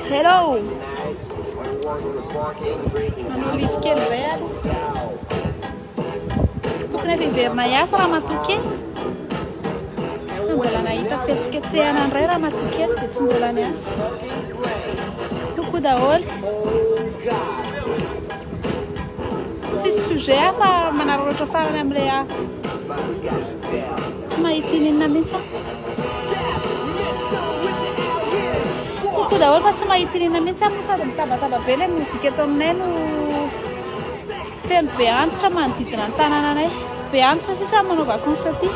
Hello. Manao livy kely zay alo. Tokony heverina hiasa raha matoky e. Mbola nahita fihetsiketsehana indray raha matoky eto dia tsy mbola niasa. Kokoa daholo. Tsisy sujet hafa manararaotra farany amin'ilay tsy mahita inona mihitsy aho. Kokoa daholo fa tsy mahita inona mihitsy aho sady mitabataba be ilay mozika eto aminay no feno be antitra manodidina ny tanànanay. Be antitra sisa manao vakansa aty.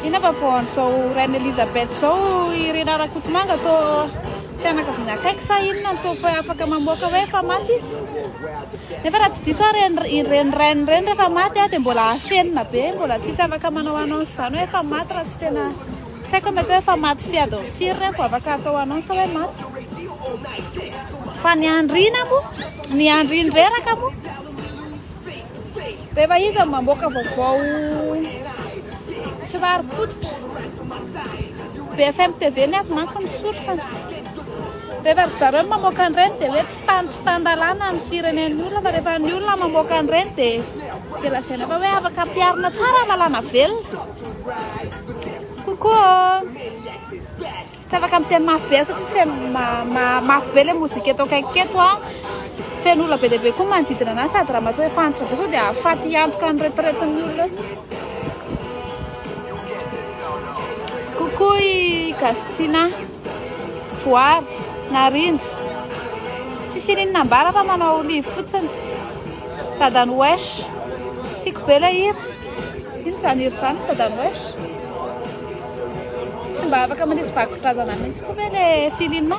Ina fa vao an'izao Reine Elisabeth zao Irina Rakotomanga atao fianakaviana akaiky sa inona atao fa afaka mamoaka hoe efa maty izy. Nefa raha tsy diso ireny reine reny rehefa maty dia mbola afenina be, mbola tsisy afaka manao annonce izany hoe efa maty raha tsy tena tsy haiko mety hoe efa maty fiady amin'ny firy reny vao afaka atao annonce hoe maty. Fa ny Andrina moa, ny Andriny reraka moa rehefa izy mamoaka vaovao somary potika BFM TV ny azy manko ny source. Rehefa ry zareo mamoaka an'ireny dia hoe tsy tandalàna ny firenen'ny olona fa rehefa ny olona mamoaka an'ireny dia lazaina fa hoe afaka ampiarina tsara lalàna velona. Kokoa tsy afaka miteny mafy be satria tsy feno mafy be ilay mozika eto akaiky eto a. Feno olona be dia be koa manodidina anazy sady raha matoa hoe fantatra be sao dia afaty hiantoka ny retiretin'ny olona. Kokoa i Gastina Voary Narindra tsisy inona ambara fa manao livy fotsiny. Dadany Wesh tiako be ilay hira. Ino izany hira izany Dadany Wesh? Tsy mba afaka manisy vakodrazana mihitsy koa ve ilay filma?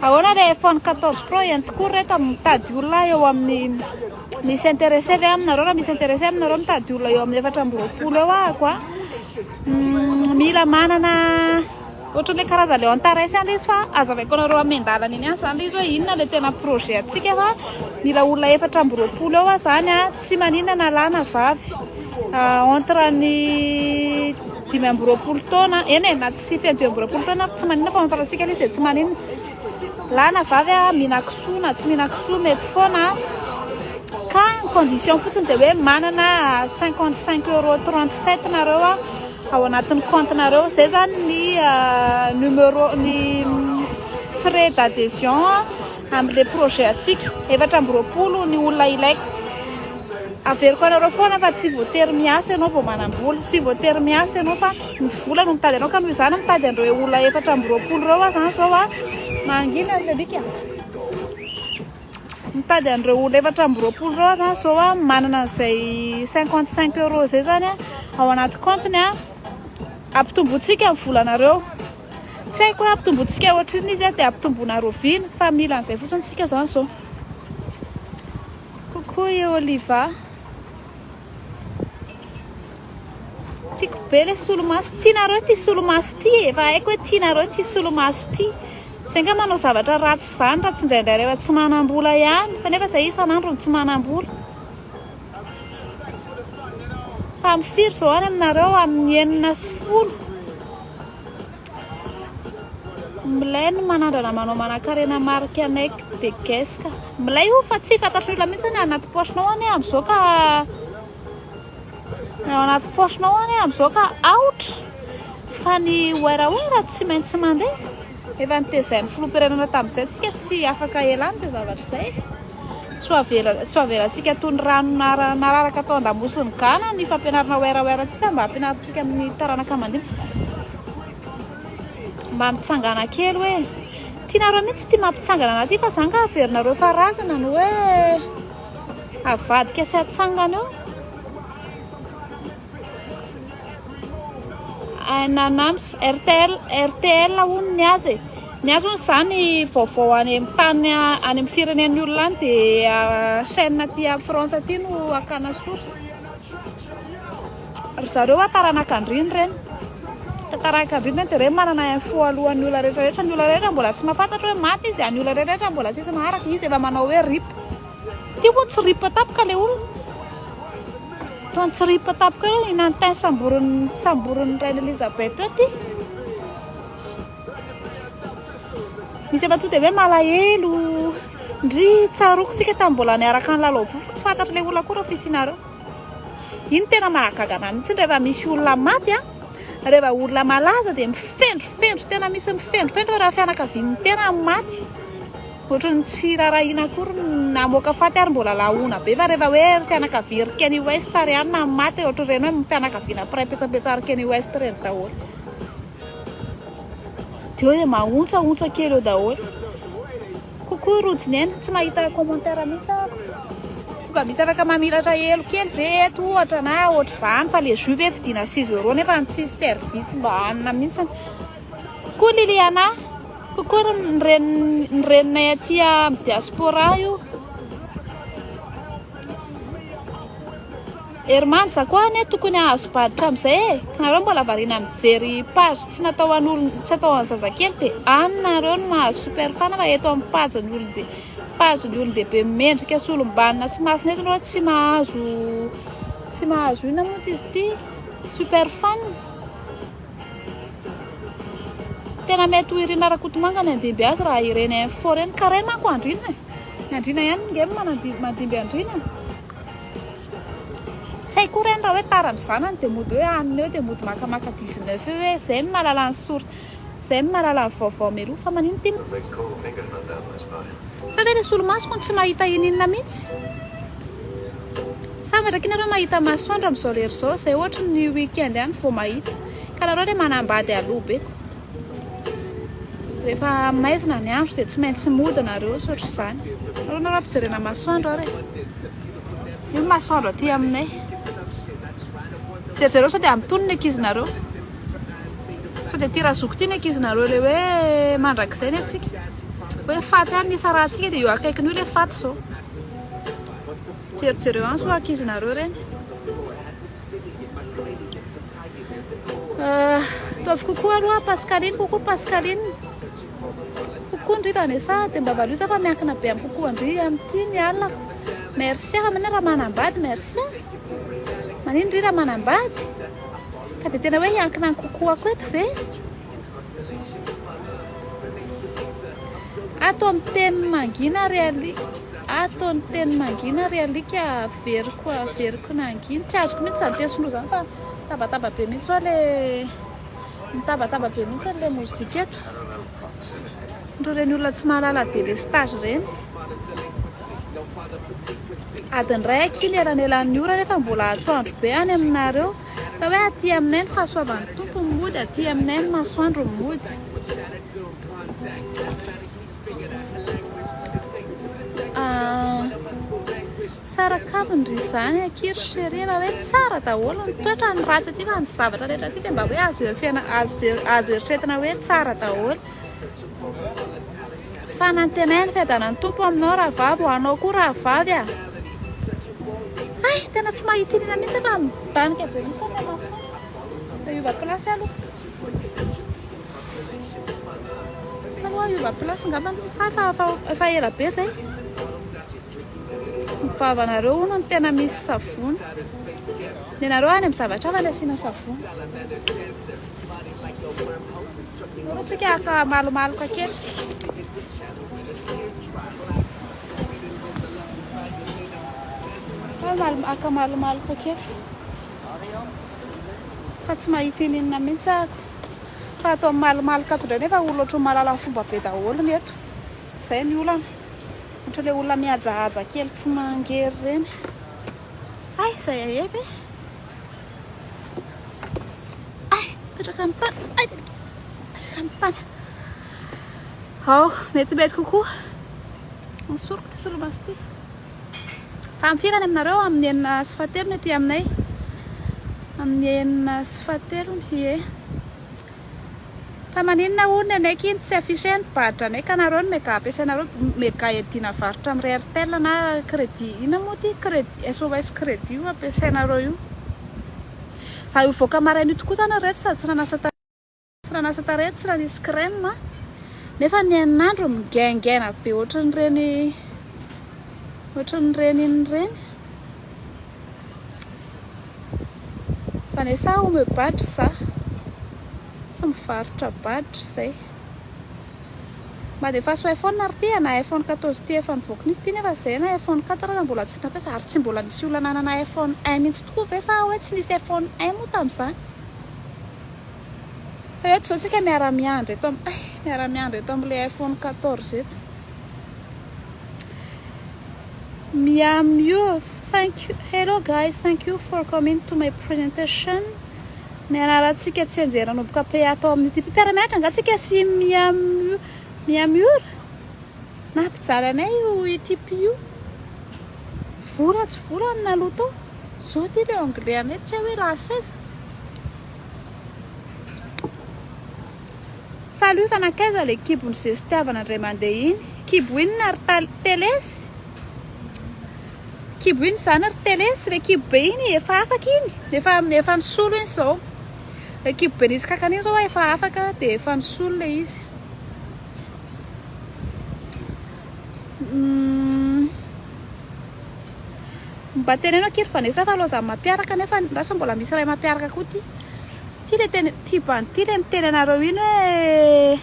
Ahoana ilay iPhone 14 Pro ihany tokoa reto mitady olona eo amin'ny misy intéressé ve aminareo raha misy intéressé aminareo mitady olona eo amin'ny 420 eo ahako a. Mila manana ohatran'ilay karazan'ilay Antares any izy fa azavaiko anareo amendalana iny any izany izy hoe inona ilay tena projet antsika fa mila olona 420 eo zany a, tsy maninona na lahy na vavy entre ny 5 taona eny na tsy 20 taona tsy maninona fa entre antsika izy dia tsy maninona lahy na vavy a minakisoa na tsy minakisoa mety foana ka condition fotsiny dia hoe manana 55,37 € nareo a ao anatin'ny compte-nareo. Zay zany ny numéro ny frais d'adhésion amin'ilay projet antsika 420 ny olona ilaiko. Averiko anareo foana fa tsy voatery miasa ianao vao manam-bola, tsy voatery miasa ianao fa ny vola no mitady anao ka noho izany mitady an'ireo olona 420 € a zany zao a mangina amin'ilay mitady an'ireo olona 420 € zany zao a manana an'izay 55 € zay zany a ao anaty compte-ny a ampitombotsika amin'ny volanareo. Tsy haiko hoe ampitombotsika ohatriny izy a dia ampitomboana roviana fa mila an'izay fotsiny tsika zany zao. Kokoa i Oliva tiako be ilay solomaso. Tianareo ty solomaso ty efa haiko hoe tianareo ty solomaso ty. Zay nga manao zavatra ratsy izany raha tsy indraindray rehefa tsy manam-bola ihany fa nefa izay isan'andro ny tsy manam-bola. Fa mifiry izao any aminareo amin'ny 9 milay no manandrana manao manan-karena marika anaiky de geska. Milay io fa tsy fantatry olona mihitsy ny anaty paosinao any amin'izao ka anaty paosinao any amin'izao ka aotra fa ny oeraoera tsy maintsy mandeha. Efa nitezain'ny filoham-pirenena tamin'izay tsika tsy afaka elany zay zavatra izay. Tsy avelantsika toy ny rano nararaka atao an-damosiny gana ny fampianarana oeraoerantsika mba hampianarintsika amin'ny taranaka mandimby. Mba mitsangana kely hoe tianareo mihitsy tia mampitsangana anaty fa zany ka averinareo fa razana no hoe avadika sy atsangana eo. Nanamsy RTL hono ny azy ny azy hono izany vaovao any amin'ny tany any amin'ny firenen'ny olona any dia chaîne aty a France aty no akana source. Ry zareo a taranak'Andriny reny. Taranak'Andriny dia reny manana info alohan'ny olona rehetrarehetra. Ny olona rehetra mbola tsy mahafantatra hoe maty izy, ny olona rehetrarehetra mbola tsisy maharaka izy efa manao hoe rip. Tia moa tsy rip tapaka ilay olona. Toa tsy rip tapaka eo inantany samborin'ny Reine Elisabeth eo ty. misy efa tonga de hoe malahelo ndry tsarokontsika tamin'ny mbola niaraka ny lalao vovoka tsy fantatra ilay olona koa raha fisinareo iny tena mahagaga anahy mihitsy rehefa misy olona maty a rehefa olona malaza dia mifendrofendro tena misy mifendrofendro raha fianakaviany tena maty ohatrany tsy rarahina akory namoaka faty ary mbola lahoana be fa rehefa hoe fianakavia ry Kanye West ary ihany na maty ohatra ireny hoe fianakaviana mpiray-petsapetsa ry Kanye West ireny daholo dia hoe mahontsahontsa kely eo daholo kokoa rojiny eny tsy mahita commentaire mihitsy aho tsy mba misy afaka mamiratra elo kely ve eto ohatra na ohatra izany fa le jus ve vidiana 6 € nefa ny tsisy service mba hanina mihitsy koa Liliana kokoa ny reninay aty amin'ny diaspora io Herman koa ane tokony ahazo baditra amin'izay e nareo mbola variana mijery page tsy natao an'olona tsy atao an'ny zazakely dia any nareo no mahazo super fan fa eto amin'ny page-ny olon-dehibe mendrika sy olom-banona sy masina eto nareo tsy mahazo ina moa izy ity super fan tena mety ho irina Rakotomanga ny andimby azy raha ireny info reny kare manko andrina ihany nge mandimby andrina tsy haiko reny raha hoe tara mizanany dia mody hoe anina eo dia mody makamaka 19 eo hoe izay ny mahalala ny sora izay ny mahalala ny vaovao meloa fa manino ty sa ve le solomasoko tsy mahita ininona mihitsy sa madraky nareo mahita masoandro amin'izao lera izao izay ohatra ny weekend ihany vao mahita ka nareo le manambady aloha beko rehefa maizina ny andro dia tsy maintsy mody nareo sotra izany nareo ampijerena masoandro ary io masoandro aty aminay jerizareo sao dia amin'ny ny ankizinareo sao dia tia razoko ty ny ankizinareo le hoe mandrakizay ny atsika hoe faty any nisy rahantsika dia eo akaikiny io le faty zao jerijereo any so ankizinareo reny taovy kokoa aloha Pascaline kokoa ndry Vanessa dia mba valiosa fa miankina be amin'ny kokoa ndry amin'ity ny alina merci fa manina raha manambady merci manino ndry raha manambady ka dia tena hoe hiankina ny kokoako eto ve ato amin'ny teny mangina realika averiko nangina tsy azoko mihitsy zany tesondro zany fa tabataba be mihitsy hoa le mitabataba be mihitsy le mozika eto ndro reny olona tsy mahalala délestage reny adiny ray akily elan'elan'ny ora rehefa mbola atoandro be any aminareo fa hoe aty aminay ny fahasoavan'ny tompo ny mody aty aminay ny masoandro ny mody tsara kavindry izany akiry shereva hoe tsara daholo ny toetra ny ratsy aty fa ny zavatra rehetra aty dia mba hoe azo eritretina hoe tsara daholo fa nantenainy fiadanany tompo aminao raha vavy ho anao koa raha vavy ay tena tsy mahita inina mihitsy fa mibanika be mihitsy ny maso da iova plasy aloha aloha iova plasy ngambany sa efa ela be zay mivavanareo hono ny tena misy savony ny nareo any amin'ny zavatra fa le asiana savony tsika aka malomaloka kely aka malomaloka kely fa tsy mahita ininina mihitsy ako fa atao malomaloka ato indray nefa olona ohatry malala fomba be daholo ny eto izay ny olana ohatra le olona mihajahaja kely tsy mangery reny ay izay aheby ay petraka amin'ny tany ao metimety kokoa misoroko ty solomaso ty fa mifirany aminareo amin'ny enina sy fahatelony aty aminay amin'ny enina sy fahatelony ie fa maninona olona anaiky iny tsy afiseny badra anay ka nareo ny mega ampiasainareo mega edina varotra amin'ny Airtel na crédit ina moa ty crédit SOS crédit io ampiasainareo io za io voaka maraina io tokoa zany rehetra sady tsy nanasa tarety tsy nanisy crème nefa ny eninandro migaingaina be ohatran'ireny iny reny fa ne sa ome badry sa tsy mivarotra badry zay de efa so iPhone ary ty na iPhone 14 ty efa nivoaka ny ty nefa zay na iPhone 4 mbola tsy nampiasa ary tsy mbola nisy olona nanana iPhone 1 mihitsy tokoa ve sa hoe tsy nisy iPhone 1 moa tamin'izany. Eto zao tsika miara-miandry eto amin'ilay iPhone 14 eto. Miamio, thank you. Hello guys, thank you for coming to my presentation. Ny anarantsika tsy anjeranomboka pe atao amin'ity mpiara-mianatra angatsika sy miamura na mpijaly anay io ity io vora tsy volany naloto zao ty le anglais anay tsy hoe la 16. Salut fanakaiza le kibony zay sy tiavana indray mandeha iny kibo iny ary telesy kibo iny zany ary telesy le kibo be iny efa afaka iny efa nisolo iny zao le kibo be nisy kakany iny zao efa afaka de efa nisolo le izy. Mba teneno kiry fanesa fa loza mampiaraka nefa lasa mbola misy ray mampiaraka koa ty le teny tibany ty le miteny anareo iny hoe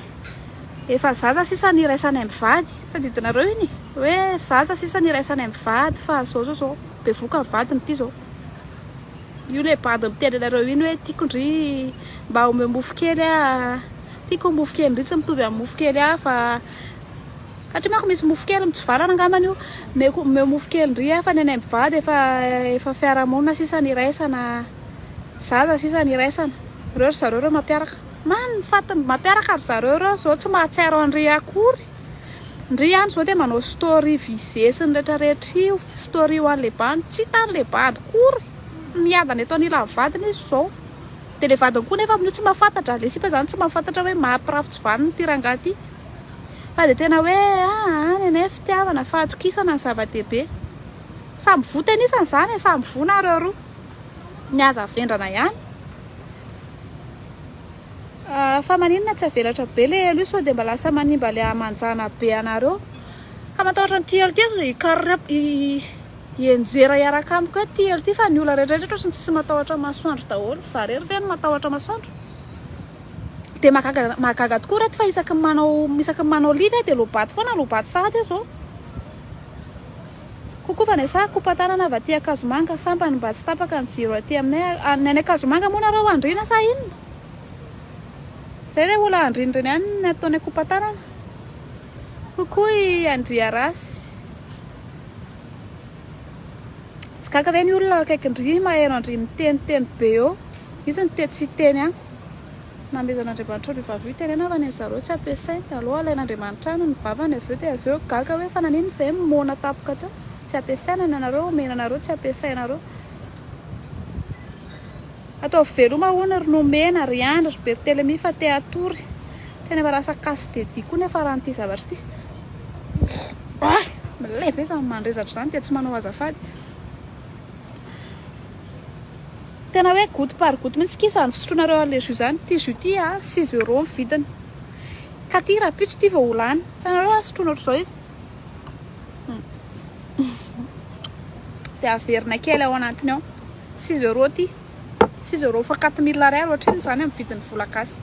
efa zaza sisa niraisany mivady tadidinareo iny hoe zaza sisa niraisany mivady fa zao be voka mivadiny ty zao io le bady miteny anareo iny hoe tiakondry mba ome mofo kely tiako mofo kely ndry tsy mitovy amin'ny mofo kely fa hatria manko misy mofo kely mitsivalana angamany io me mofo kely ndry fa nenay mivady efa fiarahamonina sisa niraisana zaza sisa niraisana reo zareo mampiaraka man fatiny mampiaraka ary zareo reo zao tsy mahatsiaro andry akory ndry any zao de manao story visesiny rehetrarehetra io story ho an'le bany tsy tany le bady kory miadana eto anila vadiny izy zao de le vadiny koa nefa amin'io tsy mahafantatra le sipa zany tsy mahafantatra hoe mahampirafitsy vaniny ty rangahy ty fa de tena hoe any anay fitiavana fahatokisana ny zava-dehibe samby voteny isany zany samby vonareo roa niaza vendrana ihany. Fa maninona tsy avelatra be le elo sao de mba lasa manimba le amanjana be anareo ka matahotra ny tielo ty enjera iaraka amiko hoe tielo ty fa ny olona rehetrarehetra sy tsisy matahotra masoandro daholo za rery ve no matahotra masoandro de mahagaga tokoa reto fa isaky manao livy de lobaty foana lobaty sahady zao kokoa fa nesa kopatanana avy aty Akazomanga sambany mba tsy tapaka ny jiro aty aminay ny Akazomanga moa nareo andrina sa inona zay le ola andrinireny any ny ataony kopatanana kokoa i Andria Rasy tsy gaga ve ny olona akaikindry maheno andry miteniteny be eo izy ny tsy teny anko namezan'Andriamanitra ry vavy tenena fa ny zareo tsy ampiasainy aloha alain'Andriamanitra any ny vavany avy eo gaga hoe fa nanino zay mona tapoka teo tsy ampiasaina ny anareo omena anareo tsy ampiasainareo atao veloma hono ry nomena ry andry ry Bertelemi fa te atory tena efa lasa kasy dedi koa nefa raha n'ity zavatra ty lehibe sa mandrezatra zany de tsy manao azafady tena hoe goutte par goutte mihitsy kisa ny fisotronareo an'le jus zany ty jus ty 6 € ny vidiny ka ty rapitso ty vao olany tanareo sotrona ohatr'izao izy de averina kely ao anatiny ao 6 € ty 6 € fa 4000 ariary ohatriny zany amin'ny vidiny vola-kasy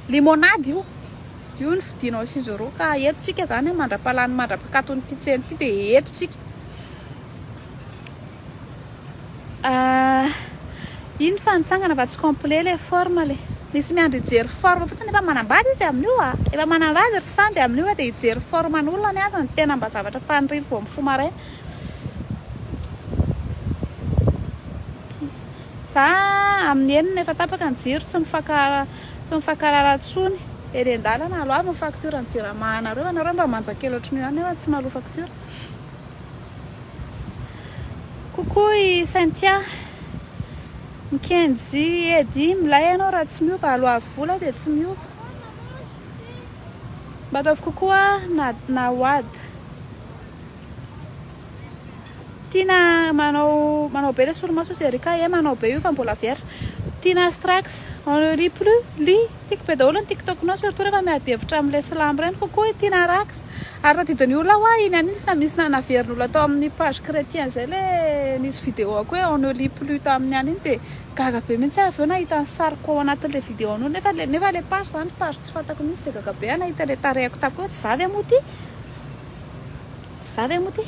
limonady io ny vidinao 6 € ka etotsika zany mandra-palany mandra-pakatony ty tseny ty de etotsika iny fa nitsangana fa tsy complet le forme le misy miandry hijery forme fotsiny efa manambady izy amin'io efa manambady ry sandy amin'io de hijery forme an'olona ny azy ny tena mba zavatra fanirivo vao mifomaraina za amin'ny enina efa tapaka ny jiro tsy mifankarara tsony ery an-dalana aloha amin'ny facture ny jirama anareo mba manjakely ohatriny ihany nefa tsy mahaloa facture kokoa i Saintia Mikenji edy milay anao raha tsy miova aloha vola de tsy miova mba ataovy kokoa na wad tina manao be le solomaso sy Erika manao be io fa mbola versa Tina Strax, on ne lit plus, lit, tikpe daholo ny TikTok-nao surtout rehefa miadihevitra amin'ilay slamba ireny kokoa Tina Rax. Ary raha didin'ny olona hoa iny any izy misy naverin'olona tao amin'ny page chrétien zay le nisy vidéo-ako hoe on ne lit plus tao amin'ny any iny dia gaga be mihitsy avy eo nahita ny sariko ao anatin'ilay vidéo-nao nefa le page zany page tsy fantako mihitsy dia gaga be nahita le tarehako tapoka tsy zavy amoty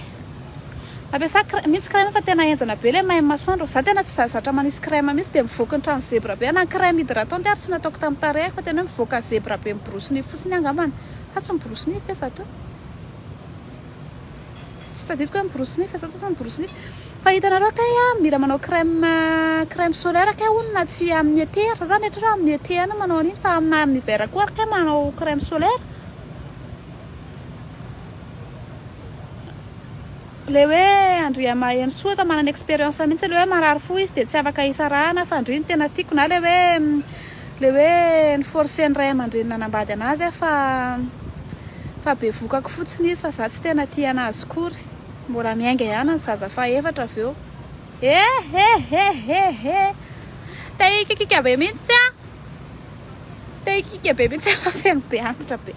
Ampiasa mihitsy crème fa tena enjana be le mahay masoandro. Za tena tsy zatra manisy crème mihitsy dia mivoaka ny trano zebra be. Na crème hydratante ary tsy nataoko tamin'ny tarehako fa tena hoe mivoaka zebra be miborosy nify fotsiny angambany. Sa tsy miborosy nify esa to? Tsy tadidiko hoe miborosy nify esa to sa miborosy nify. Fa hitanareo kay mila manao crème solaire kay hono na tsy amin'ny été fa zany ohatra hoe amin'ny été ana manao an'iny fa amin'ny hiver koa kay manao crème solaire. Le hoe andria maheno soa efa manana expérience mihitsy le hoe marary fo izy dia tsy afaka isarahana fa andriny tena tiako na le hoe ny forcer ny ray aman-dreny nanambady anazy fa be vokako fotsiny izy fa za tsy tena tia anazy kory. Mbola miainga ihany ny zaza fa efatra avy eo. Te ikikika be mihitsy fa feno be antitra be.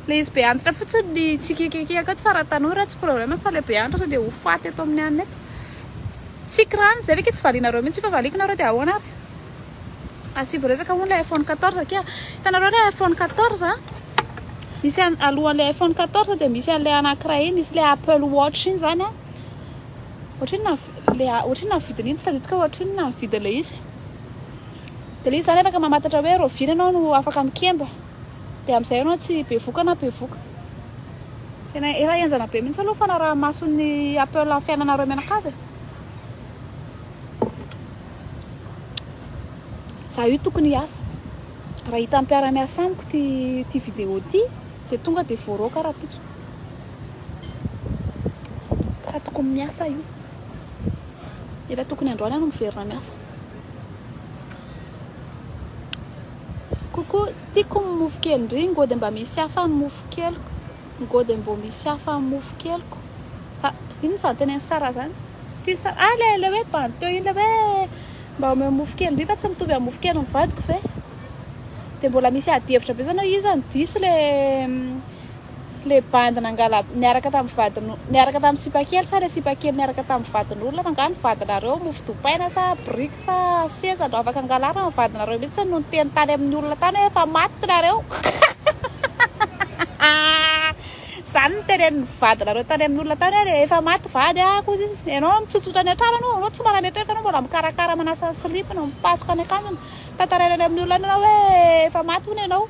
Le izy be antitra fotsiny tsy kikikika fa raha tanora tsy problème fa le be antitra sao dia ho faty eto amin'ny any eto. Tsikrany zay veke tsy valinareo mihitsy fa valiko nareo dia ahoana ary. Asivo resaka hono le iPhone 14 kia. Hitanareo le iPhone 14 misy alohan'le iPhone 14 dia misy an'le anankiray iny misy le Apple Watch iny zany a. Ohatriny na vidiny iny tsy tadidiko ohatriny na vidiny le izy. Dia le izy zany afaka mamantatra hoe rovina ianao no afaka mikemba. Dia amin'izay ianao tsy be voka na be voka. Tena efa enjana be mihitsy aloha fanaraha mason'ny Apple amin'ny fiainanareo mianakavy. Za io tokony hiasa. Raha hita amin'ny mpiara-miasa amiko ty vidéo ty dia tonga dia voaroaka rapitso. Fa tokony miasa io. Efa tokony androany no miverina miasa. Coucou, tiako mofo kely ndry ngody mba misy hafa ny mofo keliko. Ngody mba misy hafa ny mofo keliko. Ino zany tena tsara zany? Le hoe banteo iny le hoe mba ome mofo kely ndry fa tsy mitovy amin'ny mofo kely ny vadiko fe. Dia mbola misy adihevitra be zany izy ny diso le bandina angala niaraka tamin'ny vadiny, niaraka tamin'ny sipakely sa le sipakely niaraka tamin'ny vadin'olona mangano vadinareo mofo dopaina sa brique sa seza no afaka angalarana amin'ny vadinareo mihitsy no teny tany amin'ny olona tany hoe efa maty nareo. Zany ny tenen'ny vadinareo tany amin'ny olona tany hoe efa maty vady kozy izy. Ianao mitsotsotra ny an-trano anao tsy manana etreka anao mbola mikarakara manasa slipy no mipasoka any akanjony tantarainany amin'ny olona anao hoe efa maty hono ianao.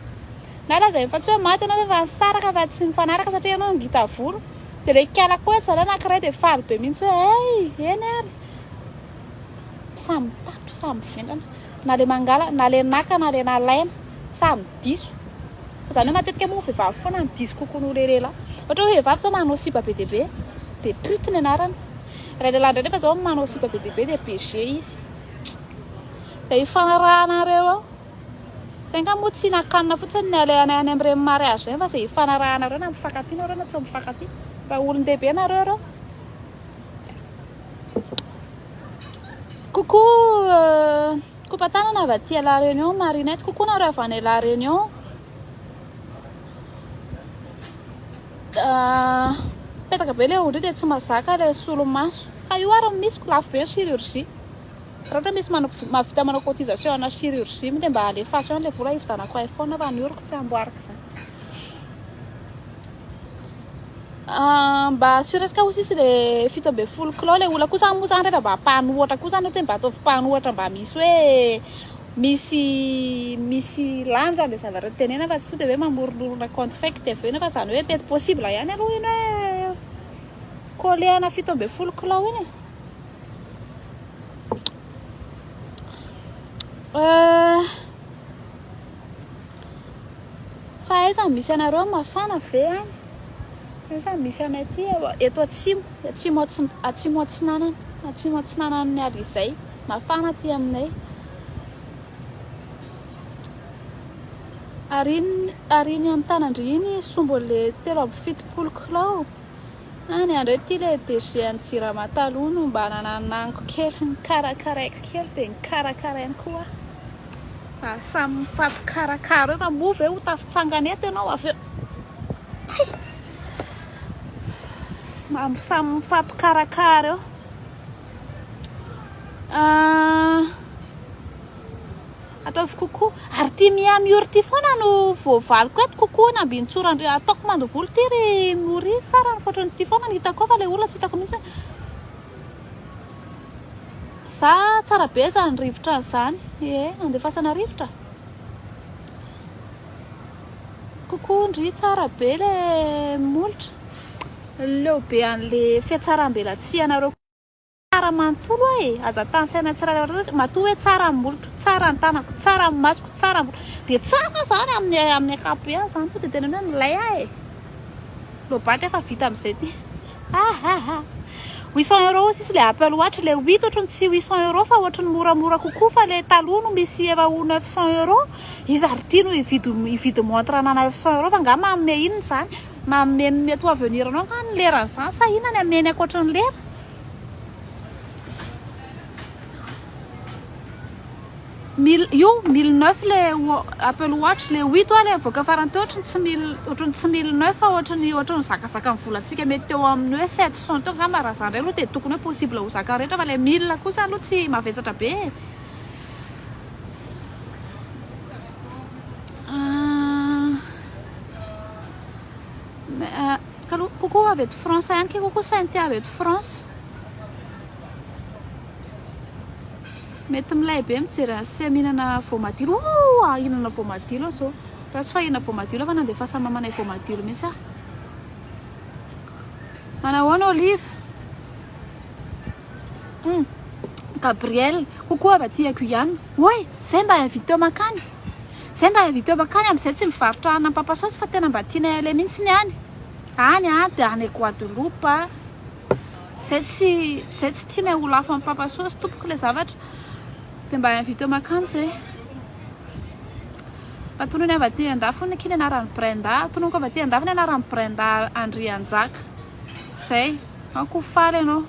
Na lazay fa tsy hoe maty ianao efa nisaraka fa tsy mifanaraka satria ianao ngita volo. Dia le kialako hoe zany anankiray dia faly be mihitsy hoe eny ary. Samy tapy samy vendana. Na le mangala na le naka na le nalaina samy diso. Zany hoe matetika moa vehivavy foana ny diso kokoa no lehilahy. Ohatra hoe vehivavy zao manao sipa be dia be dia pute ny anarany. Raha lehilahy indray nefa zao manao sipa be dia be dia PG izy. Izay ifanarahanareo ao. Saingy moa tsy nakanina fotsiny ny alehana any amin'ireny mariage ireny fa izay ifanarahanareo na mifankatia nareo na tsy mifankatia. Fa olon-dehibe nareo. Coucou Koupatana avy aty à La Réunion, Marinette. Coucou nareo avy any La Réunion. Petaka be le olo dia tsy mazaka le solomaso. Ka io ary misy lafo be chirurgie. Raha misy mahavita manao cotisation na chirurgie dia mba alefaso le vola hividanako iPhone fa ny oroko tsy amboariko zany. Mba siresika ho sisy le 17 kilao le olona koa zany moa zany rehefa mba panohatra koa zany ohatra mba ataovy panohatra mba misy hoe misy lanja le zavatra tenena fa tsy tonga dia hoe mamoron'olona compte fake dia aveo nefa zany hoe mety possible ihany aloha iny hoe colléana 17 kilao iny. Fa aiza misy anareo mafana ve any? Aiza misy anay aty eto atsimo atsinanan'ny alizay mafana aty aminay. Ariny amin'ny tanandry iny somboly 7 kilao. Any andray ty le DG any Jirama taloha no mba nananako kely nikarakaraiko kely dia nikarakarainy koa. samy mifampikarakara eo fa mova eo tafitsangana eto ianao avy eo samy mifampikarakara eo ataovy kokoa ary tia mihamiory ty foana no voavaliko eto kokoa na mbintsora ataoko mandovolo ty ry miory farany fotrany ty foana ny hitako fa le olona tsy hitako mihitsy za tsara be zany rivotra zany andefasana rivotra kokoa ndry tsara be le molotra leo be an'le fiatsaram-belatsianareo tsara manontolo aza tany saina tsira matoa hoe tsara molotra tsara ny tanako tsara ny masoko tsara dia tsara zany amin'ny akapoia zany ko dia tena hoe milay lobaty efa vita amin'izay ty 800 € sisy le Apple Watch le 8 ohatrany tsy 800 € fa ohatrany moramora kokoa fa le taloha no misy eva 900 € izy ary ty no ividy montre anana 900 € fa nga mamme inona zany mamme mety ho avenir anao ka ny leran'izany sa inona ny ameny akoatrany lera io 1009 le Apple Watch le 8 le avoaka farany teo ohatrany tsy 1009 fa ohatrany zakazaka amin'ny volantsika mety eo amin'ny hoe 700 teo ngamba raha zany iray aloha dia tokony hoe possible ho zaka rehetra fa le 1000 kosa aloha tsy mavesatra be kokoa avy eto France ihany ke kokoa sainty avy eto France mety milay be mijery sy mihinana voamadilo hinana voamadilo zao raha tsy fahinana voamadilo fa nandefasa mamanay voamadilo mihitsy manahoana Olive Gabriel kokoa avy aty ako ihany oy zay mba invité makany amin'izay tsy mivarotra ana papasaosy fa tena mba tiana le mihitsy ny any dia any Guadeloupe zay tsy tiana ho lafo amin'ny papasaosy tompoko le zavatra dia mba invité makany zay mba tonony avy aty andafo ny kiny anaran'ny Brenda tononiko avy aty andafo ny anaran'ny Brenda Andrianjaka zay ako faly ianao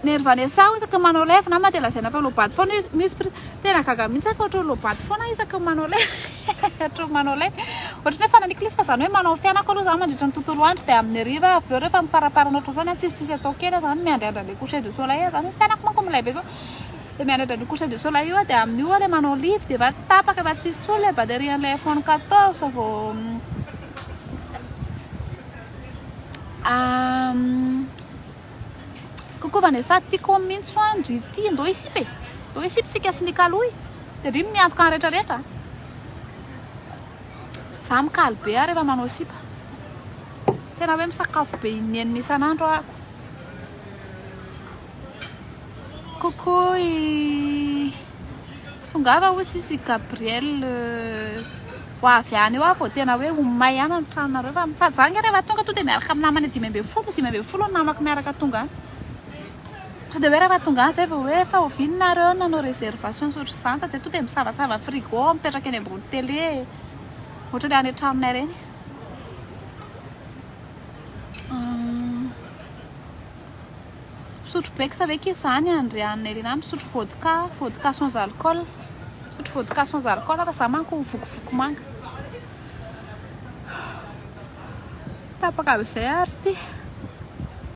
nervanesa isaka manao lèvre na ma dia lazaina fa lobaty foana misy tena gaga mihitsy fa ohatry lobaty foana isaka manao lèvre manao lèvre ohatrany hoe fananikila izy fa zany hoe manao fianako aloha zany mandritra ny tontolo andro dia amin'ny hariva avy eo rehefa mifaraparana ohatro zany tsisy atao kely zany miandriandra le coucher de soleil zany fianako manko milay be zao dia miandrandra ny coucher de soleil io dia amin'io le manao livre dia va tapaka fa tsisy tsolo le baterie an'ilay iPhone 14 vao kokoa vanesa tiako mihitsy andry ty ndao isipitsika sy nikaloy dia ry miantoka ny rehetrarehetra za mikaly be rehefa manao sipa tena hoe misakafo be inenina isan'andro ako kokoa tongava ho sisy Gabriel ho avy any eo vao tena hoe homay ihany ny tranonareo fa zany rehefa tonga to dia miaraka amin'ny namany 5 ny namako miaraka tonga so dia hoe rehefa tonga zay vao hoe fa ovininareo nanao réservation sotry izany fa zay to dia misavasava frigo mipetraka eny ambony télé ohatra le any an-tranonay reny sotro be sa veka izany andrianay reny misotro vodka sans alcool sotro vodka sans alcool fa za manko vokivoko manga tapaka izay ary ty